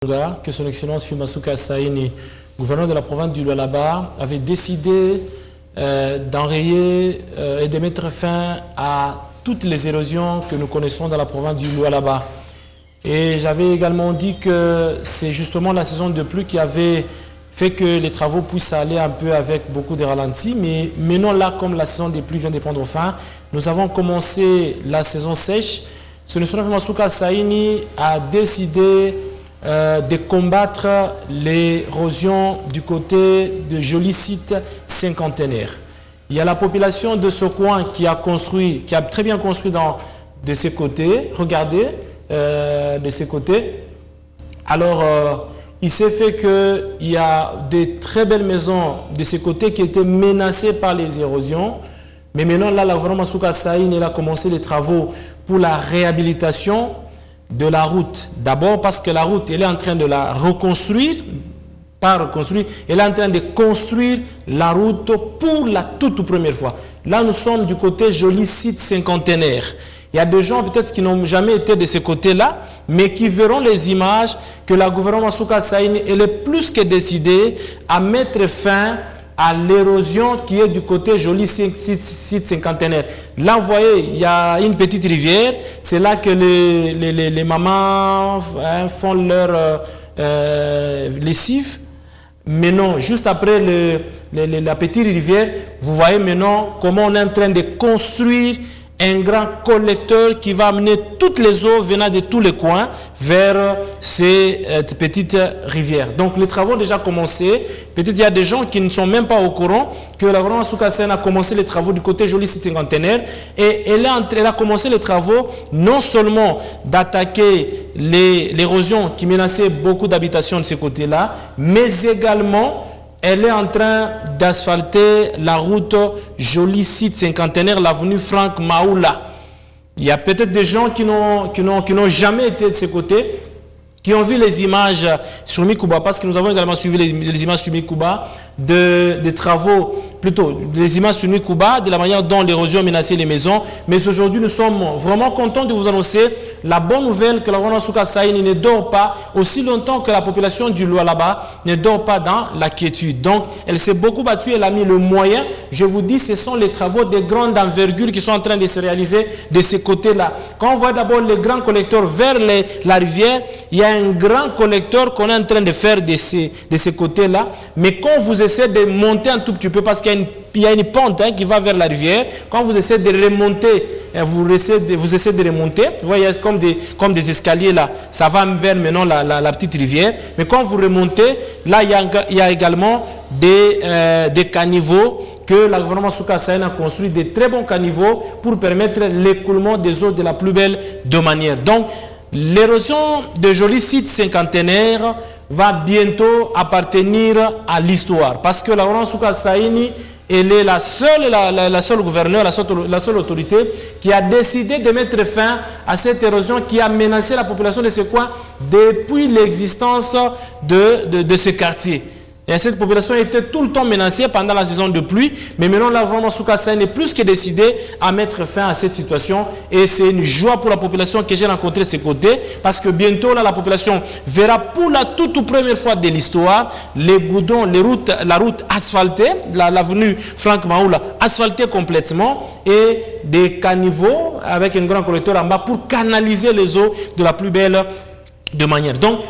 Que son Excellence Fimasuka Saini, gouverneur de la province du Lualaba, avait décidé d'enrayer et de mettre fin à toutes les érosions que nous connaissons dans la province du Lualaba. Et j'avais également dit que c'est justement la saison de pluie qui avait fait que les travaux puissent aller un peu avec beaucoup de ralentis. Mais maintenant là, comme la saison des pluies vient de prendre fin, nous avons commencé la saison sèche. Son Excellence Fimasuka Saini a décidé de combattre l'érosion du côté de jolis sites cinquantenaires. Il y a la population de ce coin qui a très bien construit de ces côtés. Regardez, de ces côtés. Alors, il s'est fait qu'il y a des très belles maisons de ces côtés qui étaient menacées par les érosions. Mais maintenant, là, la gouvernement Fimasuka Saini a commencé les travaux pour la réhabilitation de la route. D'abord parce que la route, elle est en train de la reconstruire, pas reconstruire, elle est en train de construire la route pour la toute première fois. Là, nous sommes du côté joli site cinquantenaire. Il y a des gens peut-être qui n'ont jamais été de ce côté-là, mais qui verront les images que la gouvernement Fimasuka Saini elle est plus que décidée à mettre fin à l'érosion qui est du côté joli site cinquantenaire. Là, vous voyez, il y a une petite rivière. C'est là que les mamans font leur lessive. Mais non, juste après la petite rivière, vous voyez maintenant comment on est en train de construire un grand collecteur qui va amener toutes les eaux venant de tous les coins vers ces petites rivières. Donc les travaux ont déjà commencé. Peut-être il y a des gens qui ne sont même pas au courant que la gouvernement Fimasuka Saini a commencé les travaux du côté joli site cinquantenaire et elle a commencé les travaux non seulement d'attaquer l'érosion qui menaçait beaucoup d'habitations de ce côté-là, mais également elle est en train d'asphalter la route joli site cinquantenaire, l'avenue Franck Maoula. Il y a peut-être des gens qui n'ont jamais été de ce côté, qui ont vu les images sur Mikuba, parce que nous avons également suivi les images sur Mikuba, des travaux, plutôt les images sur Mikuba, de la manière dont l'érosion menaçait les maisons. Mais aujourd'hui, nous sommes vraiment contents de vous annoncer la bonne nouvelle que la gouvernement Fimasuka Saini ne dort pas aussi longtemps que la population du Lualaba ne dort pas dans la quiétude. Donc, elle s'est beaucoup battue, elle a mis le moyen. Je vous dis, ce sont les travaux de grande envergure qui sont en train de se réaliser de ces côtés-là. Quand on voit d'abord les grands collecteurs vers la rivière, il y a un grand collecteur qu'on est en train de faire de ces côtés-là. Mais quand vous essayez de monter un tout petit peu, parce qu'il y a une pente qui va vers la rivière, quand vous essayez de remonter, vous essayez de remonter, vous voyez, comme des escaliers là, ça va vers maintenant la petite rivière. Mais quand vous remontez, là, il y a également des caniveaux que la gouvernement Fimasuka Saini a construit, des très bons caniveaux pour permettre l'écoulement des eaux de la plus belle de manière. Donc, l'érosion de jolis sites cinquantenaires va bientôt appartenir à l'histoire. Parce que la gouvernement Fimasuka Saini, elle est la seule gouverneure, la seule autorité qui a décidé de mettre fin à cette érosion qui a menacé la population de ce coin depuis l'existence de ce quartier. Et cette population était tout le temps menacée pendant la saison de pluie. Mais maintenant, la gouvernement Fimasuka Saini est plus que décidé à mettre fin à cette situation. Et c'est une joie pour la population que j'ai rencontré de ce côté. Parce que bientôt, là, la population verra pour la toute première fois de l'histoire les goudrons, la route asphaltée, l'avenue Franck Maoula asphaltée complètement. Et des caniveaux avec un grand collecteur en bas pour canaliser les eaux de la plus belle de manière. Donc,